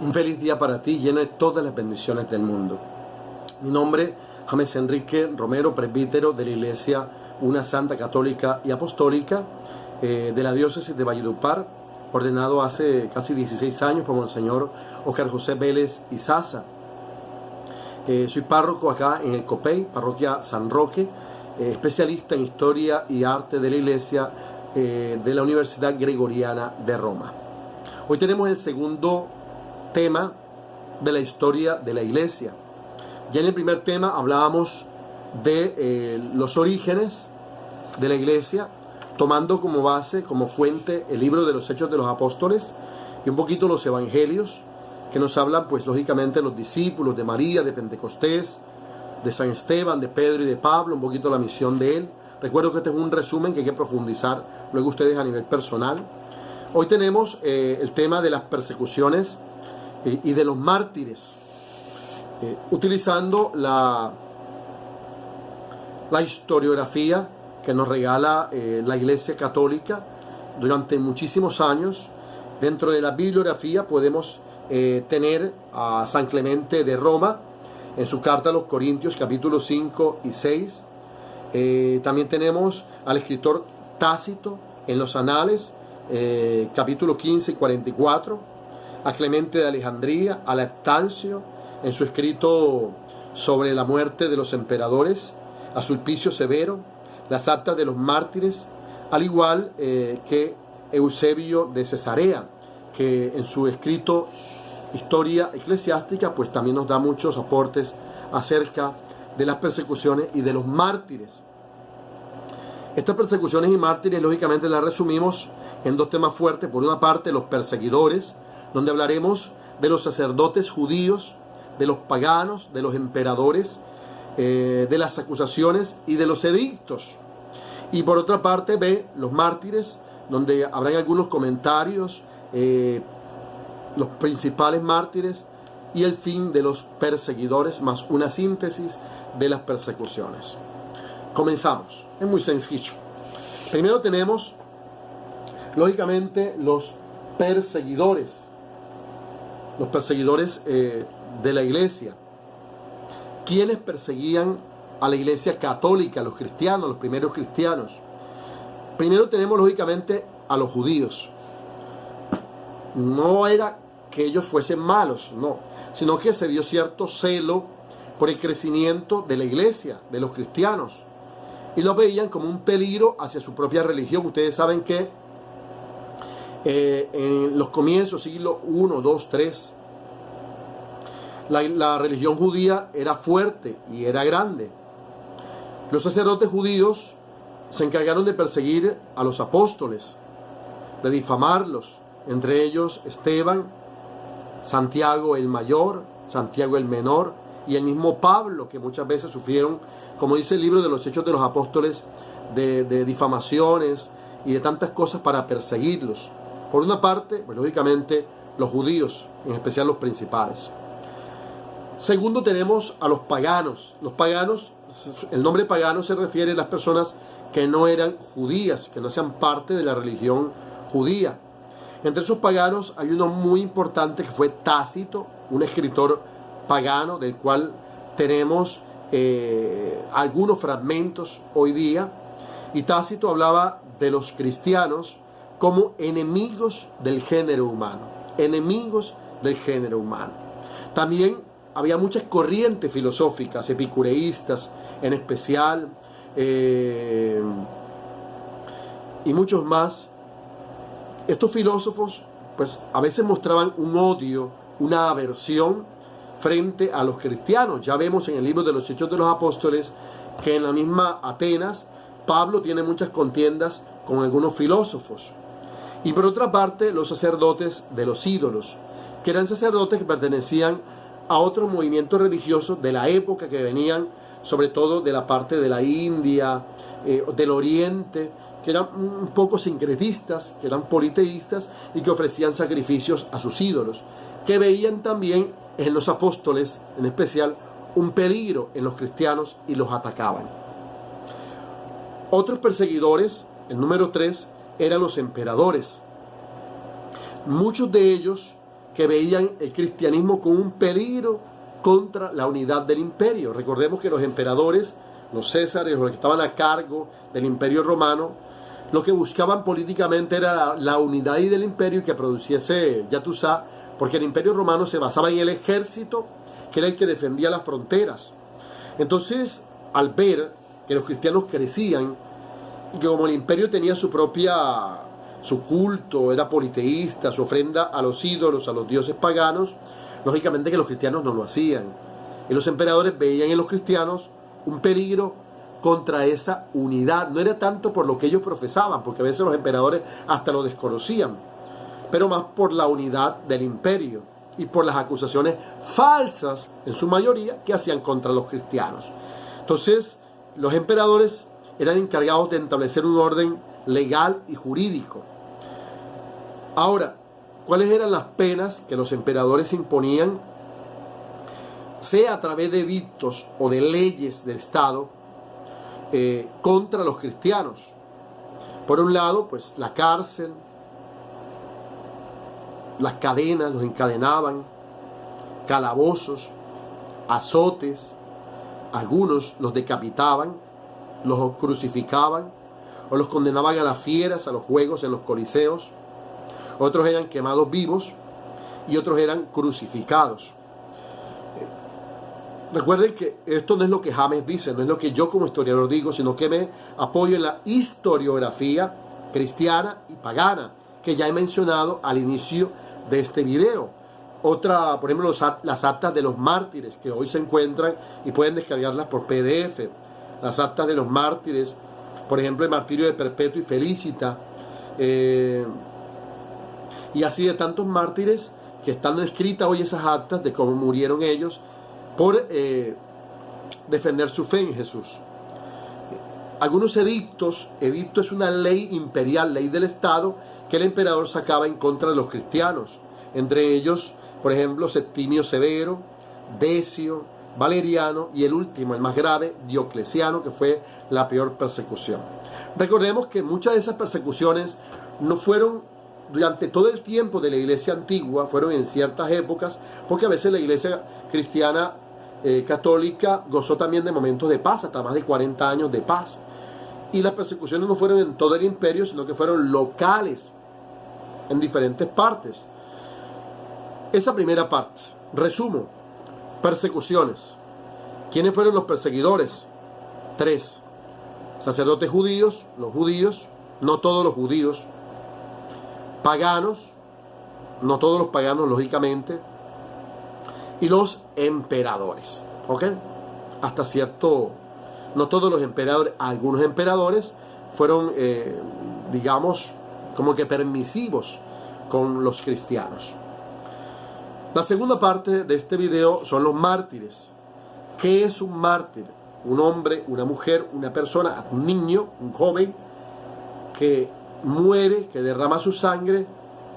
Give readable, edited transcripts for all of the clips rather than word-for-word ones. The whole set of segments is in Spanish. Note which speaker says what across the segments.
Speaker 1: Un feliz día para ti, lleno de todas las bendiciones del mundo. Mi nombre es James Enrique Romero, presbítero de la Iglesia Una Santa Católica y Apostólica de la Diócesis de Valledupar, ordenado hace casi 16 años por Monseñor Oscar José Vélez Izaza. Soy párroco acá en el Copey, parroquia San Roque, especialista en Historia y Arte de la Iglesia de la Universidad Gregoriana de Roma. Hoy tenemos el segundo tema de la historia de la Iglesia. Ya en el primer tema hablábamos de los orígenes de la Iglesia, tomando como base, como fuente, el libro de los Hechos de los Apóstoles y un poquito los Evangelios, que nos hablan, pues lógicamente, de los discípulos, de María, de Pentecostés, de San Esteban, de Pedro y de Pablo, un poquito la misión de él. Recuerdo que este es un resumen que hay que profundizar luego ustedes a nivel personal. Hoy tenemos el tema de las persecuciones y de los mártires, utilizando la historiografía que nos regala la Iglesia Católica durante muchísimos años. Dentro de la bibliografía podemos tener a San Clemente de Roma en su carta a los Corintios, capítulos 5 y 6. También tenemos al escritor Tácito en los Anales, capítulo 15 y 44. A Clemente de Alejandría, a Lactancio en su escrito sobre la muerte de los emperadores, a Sulpicio Severo, las actas de los mártires, al igual que Eusebio de Cesarea, que en su escrito Historia Eclesiástica pues también nos da muchos aportes acerca de las persecuciones y de los mártires. Estas persecuciones y mártires lógicamente las resumimos en dos temas fuertes. Por una parte, los perseguidores, donde hablaremos de los sacerdotes judíos, de los paganos, de los emperadores, de las acusaciones y de los edictos. Y por otra parte, B, los mártires, donde habrán algunos comentarios, los principales mártires y el fin de los perseguidores, más una síntesis de las persecuciones. Comenzamos. Es muy sencillo. Primero tenemos, lógicamente, los perseguidores de la Iglesia. ¿Quiénes perseguían a la Iglesia Católica, a los cristianos, los primeros cristianos? Primero tenemos, lógicamente, a los judíos. No era que ellos fuesen malos, no, sino que se dio cierto celo por el crecimiento de la Iglesia, de los cristianos, y lo veían como un peligro hacia su propia religión. Ustedes saben que en los comienzos, siglo I, II, III, la religión judía era fuerte y era grande. Los sacerdotes judíos se encargaron de perseguir a los apóstoles, de difamarlos, entre ellos Esteban, Santiago el mayor, Santiago el menor y el mismo Pablo, que muchas veces sufrieron, como dice el libro de los Hechos de los Apóstoles, de difamaciones y de tantas cosas para perseguirlos. Por una parte, pues lógicamente los judíos, en especial los principales. Segundo, tenemos a los paganos. Los paganos, el nombre pagano se refiere a las personas que no eran judías, que no sean parte de la religión judía. Entre esos paganos hay uno muy importante que fue Tácito, un escritor pagano del cual tenemos algunos fragmentos hoy día. Y Tácito hablaba de los cristianos como enemigos del género humano. Enemigos del género humano. También había muchas corrientes filosóficas, epicureístas en especial, y muchos más. Estos filósofos pues a veces mostraban un odio, una aversión frente a los cristianos. Ya vemos en el libro de los Hechos de los Apóstoles que en la misma Atenas Pablo tiene muchas contiendas con algunos filósofos. Y por otra parte, los sacerdotes de los ídolos, que eran sacerdotes que pertenecían a otros movimientos religiosos de la época, que venían sobre todo de la parte de la India, del Oriente, que eran un poco sincretistas, que eran politeístas y que ofrecían sacrificios a sus ídolos, que veían también en los apóstoles, en especial, un peligro en los cristianos y los atacaban. Otros perseguidores, el número 3, eran los emperadores. Muchos de ellos que veían el cristianismo como un peligro contra la unidad del imperio. Recordemos que los emperadores, los césares, los que estaban a cargo del imperio romano, lo que buscaban políticamente era la unidad del imperio y que produciese, ya tú sabes, porque el imperio romano se basaba en el ejército, que era el que defendía las fronteras. Entonces, al ver que los cristianos crecían y que como el imperio tenía su culto, era politeísta, su ofrenda a los ídolos, a los dioses paganos, lógicamente que los cristianos no lo hacían. Y los emperadores veían en los cristianos un peligro contra esa unidad. No era tanto por lo que ellos profesaban, porque a veces los emperadores hasta lo desconocían, pero más por la unidad del imperio y por las acusaciones falsas, en su mayoría, que hacían contra los cristianos. Entonces, los emperadores eran encargados de establecer un orden legal y jurídico. Ahora, ¿cuáles eran las penas que los emperadores imponían? Sea a través de edictos o de leyes del Estado contra los cristianos. Por un lado, pues la cárcel, las cadenas, los encadenaban, calabozos, azotes, algunos los decapitaban, los crucificaban o los condenaban a las fieras, a los juegos en los coliseos. Otros eran quemados vivos y otros eran crucificados. Recuerden que esto no es lo que James dice, no es lo que yo como historiador digo, sino que me apoyo en la historiografía cristiana y pagana, que ya he mencionado al inicio de este video. Otra, por ejemplo, las actas de los mártires, que hoy se encuentran y pueden descargarlas por PDF. Las actas de los mártires, por ejemplo, el martirio de Perpetuo y Felicita, y así de tantos mártires que están escritas hoy esas actas de cómo murieron ellos por defender su fe en Jesús. Algunos edictos, edicto es una ley imperial, ley del Estado, que el emperador sacaba en contra de los cristianos. Entre ellos, por ejemplo, Septimio Severo, Decio, Valeriano y el último, el más grave, Diocleciano, que fue la peor persecución. Recordemos que muchas de esas persecuciones no fueron durante todo el tiempo de la iglesia antigua, fueron en ciertas épocas, porque a veces la iglesia cristiana católica gozó también de momentos de paz, hasta más de 40 años de paz. Y las persecuciones no fueron en todo el imperio, sino que fueron locales, en diferentes partes. Esa primera parte, resumo, persecuciones. ¿Quiénes fueron los perseguidores? 3. Sacerdotes judíos, los judíos, no todos los judíos. Paganos, no todos los paganos, lógicamente. Y los emperadores, ¿ok? Hasta cierto, no todos los emperadores, algunos emperadores fueron, digamos, como que permisivos con los cristianos. La segunda parte de este video son los mártires. ¿Qué es un mártir? Un hombre, una mujer, una persona, un niño, un joven que muere, que derrama su sangre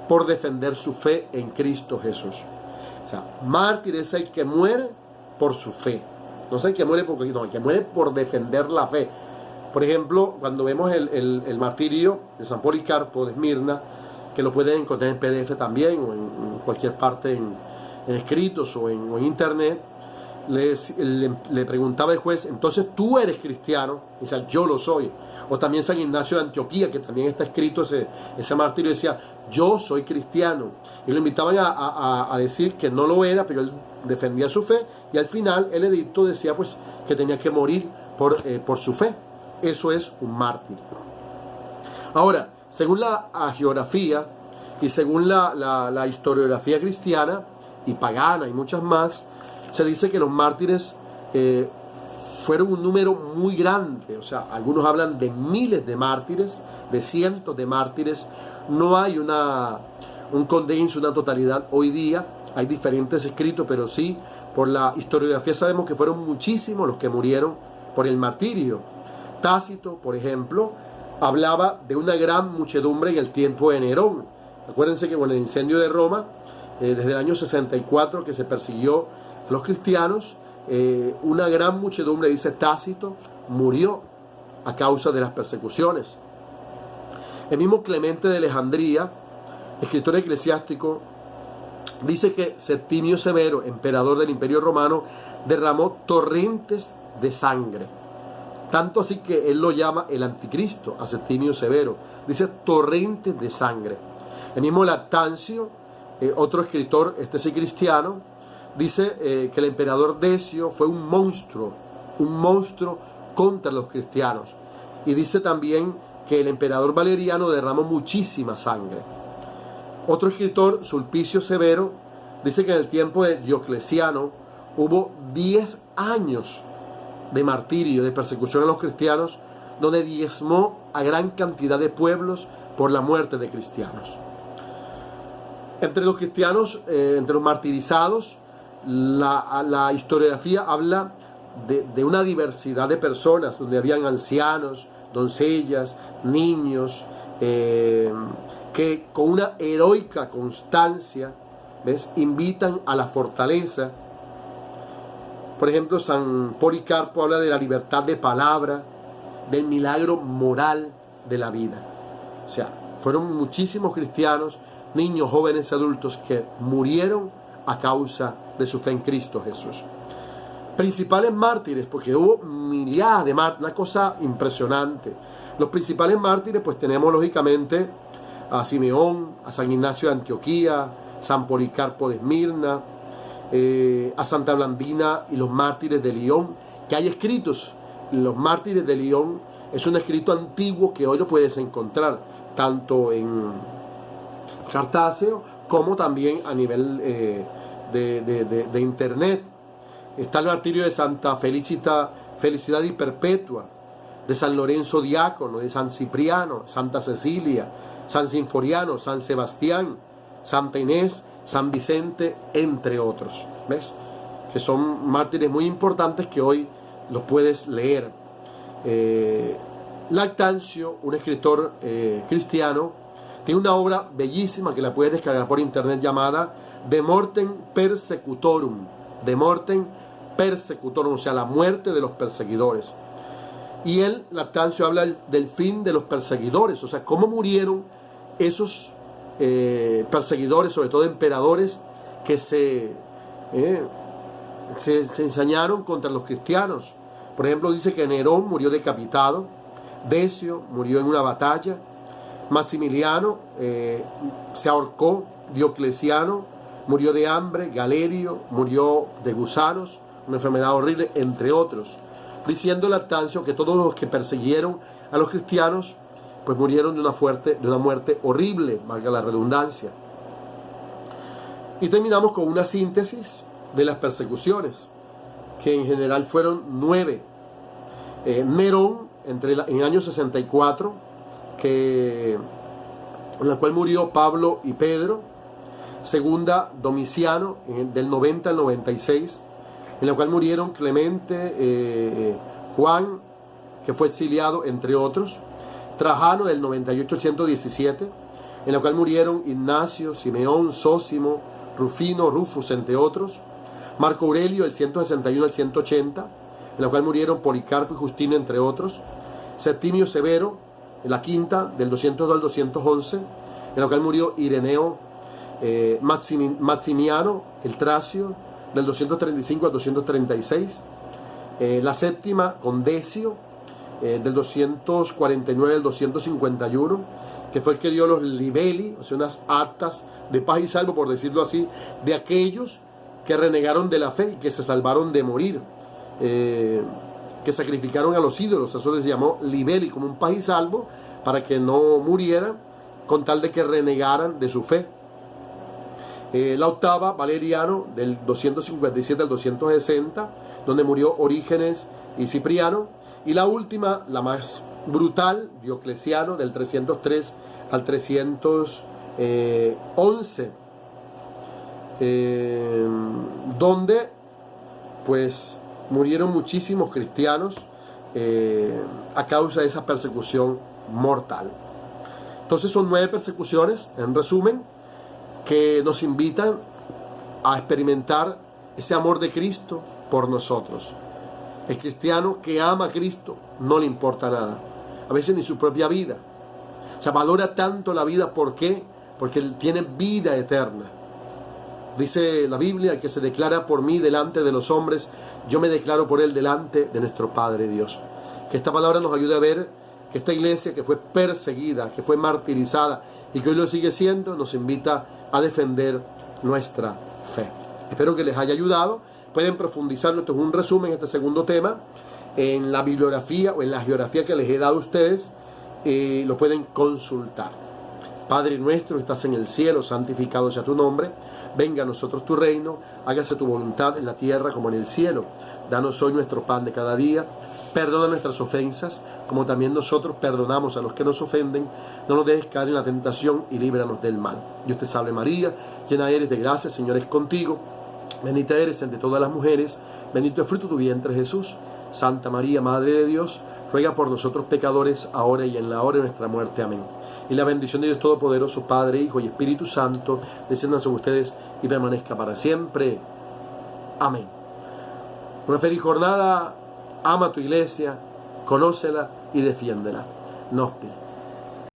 Speaker 1: por defender su fe en Cristo Jesús. O sea, mártir es el que muere por su fe. No es el que muere porque no, el que muere por defender la fe. Por ejemplo, cuando vemos el martirio de San Policarpo de Esmirna, que lo pueden encontrar en PDF también, o en cualquier parte en escritos o en internet, le preguntaba el juez, entonces tú eres cristiano, y decía, yo lo soy. O también San Ignacio de Antioquía, que también está escrito ese martirio, decía, yo soy cristiano. Y lo invitaban a decir que no lo era, pero él defendía su fe, y al final el edicto decía pues que tenía que morir por su fe. Eso es un mártir. Ahora, según la geografía y según la historiografía cristiana y pagana y muchas más, se dice que los mártires fueron un número muy grande. O sea, algunos hablan de miles de mártires, de cientos de mártires. No hay un condenso, una totalidad hoy día. Hay diferentes escritos, pero sí, por la historiografía sabemos que fueron muchísimos los que murieron por el martirio. Tácito, por ejemplo, hablaba de una gran muchedumbre en el tiempo de Nerón. Acuérdense que con el incendio de Roma, desde el año 64 que se persiguió a los cristianos, una gran muchedumbre, dice Tácito, murió a causa de las persecuciones. El mismo Clemente de Alejandría, escritor eclesiástico, dice que Septimio Severo, emperador del Imperio Romano, derramó torrentes de sangre. Tanto así que él lo llama el anticristo, a Septimio Severo. Dice torrentes de sangre. El mismo Lactancio, otro escritor, este sí cristiano, dice que el emperador Decio fue un monstruo contra los cristianos. Y dice también que el emperador Valeriano derramó muchísima sangre. Otro escritor, Sulpicio Severo, dice que en el tiempo de Diocleciano hubo 10 años de martirio, de persecución a los cristianos, donde diezmó a gran cantidad de pueblos por la muerte de cristianos. Entre los cristianos, entre los martirizados, la historiografía habla de una diversidad de personas, donde habían ancianos, doncellas, niños, que con una heroica constancia, ¿ves?, invitan a la fortaleza. Por ejemplo, San Policarpo habla de la libertad de palabra, del milagro moral de la vida. O sea, fueron muchísimos cristianos, niños, jóvenes, adultos, que murieron a causa de su fe en Cristo Jesús. Principales mártires, porque hubo millares de mártires, una cosa impresionante. Los principales mártires, pues tenemos lógicamente a Simeón, a San Ignacio de Antioquía, San Policarpo de Esmirna, a Santa Blandina y los mártires de Lyon, que hay escritos. Los mártires de Lyon es un escrito antiguo que hoy lo puedes encontrar tanto en Cartáceo como también a nivel de internet. Está el martirio de Santa Felicidad y Perpetua, de San Lorenzo Diácono, de San Cipriano, Santa Cecilia, San Sinforiano, San Sebastián, Santa Inés, San Vicente, entre otros. ¿Ves? Que son mártires muy importantes que hoy los puedes leer. Lactancio, un escritor cristiano, tiene una obra bellísima que la puedes descargar por internet llamada De Mortem Persecutorum. De Mortem Persecutorum, o sea, la muerte de los perseguidores. Y él, Lactancio, habla del fin de los perseguidores, o sea, cómo murieron esos perseguidores, sobre todo emperadores, que se ensañaron contra los cristianos. Por ejemplo, dice que Nerón murió decapitado, Decio murió en una batalla, Maximiliano se ahorcó, Diocleciano murió de hambre, Galerio murió de gusanos, una enfermedad horrible, entre otros. Diciendo Lactancio que todos los que persiguieron a los cristianos pues murieron de una muerte horrible, valga la redundancia. Y terminamos con una síntesis de las persecuciones, que en general fueron 9. Nerón, en el año 64, en la cual murió Pablo y Pedro. Segunda, Domiciano, del 90 al 96, en la cual murieron Clemente, Juan, que fue exiliado, entre otros. Trajano, del 98 al 117, en la cual murieron Ignacio, Simeón, Zósimo, Rufino, Rufus, entre otros. Marco Aurelio, del 161 al 180, en la cual murieron Policarpo y Justino, entre otros. Septimio Severo, en la quinta, del 202 al 211, en la cual murió Ireneo. Maximiano, el Tracio, del 235 al 236. La séptima, con Decio, del 249 al 251, que fue el que dio los libelli, o sea, unas actas de paz y salvo, por decirlo así, de aquellos que renegaron de la fe y que se salvaron de morir, que sacrificaron a los ídolos. Eso les llamó libelli, como un paz y salvo, para que no murieran con tal de que renegaran de su fe. La octava, Valeriano, del 257 al 260, donde murió Orígenes y Cipriano. Y la última, la más brutal, Diocleciano, del 303 al 311, donde pues murieron muchísimos cristianos a causa de esa persecución mortal. Entonces son 9 persecuciones, en resumen, que nos invitan a experimentar ese amor de Cristo por nosotros. El cristiano que ama a Cristo no le importa nada, a veces ni su propia vida. O sea, valora tanto la vida. ¿Por qué? Porque él tiene vida eterna. Dice la Biblia: el que se declara por mí delante de los hombres, yo me declaro por él delante de nuestro Padre Dios. Que esta palabra nos ayude a ver que esta iglesia, que fue perseguida, que fue martirizada y que hoy lo sigue siendo, nos invita a defender nuestra fe. Espero que les haya ayudado. Pueden profundizar, esto es un resumen, este segundo tema, en la bibliografía o en la geografía que les he dado a ustedes. Lo pueden consultar. Padre nuestro que estás en el cielo, santificado sea tu nombre. Venga a nosotros tu reino, hágase tu voluntad en la tierra como en el cielo. Danos hoy nuestro pan de cada día. Perdona nuestras ofensas, como también nosotros perdonamos a los que nos ofenden. No nos dejes caer en la tentación y líbranos del mal. Dios te salve María, llena eres de gracia, el Señor es contigo. Bendita eres entre todas las mujeres, bendito es fruto de tu vientre Jesús. Santa María, Madre de Dios, ruega por nosotros pecadores, ahora y en la hora de nuestra muerte. Amén. Y la bendición de Dios Todopoderoso, Padre, Hijo y Espíritu Santo, descienda sobre ustedes y permanezca para siempre. Amén. Una feliz jornada. Ama a tu iglesia, conócela y defiéndela. Nos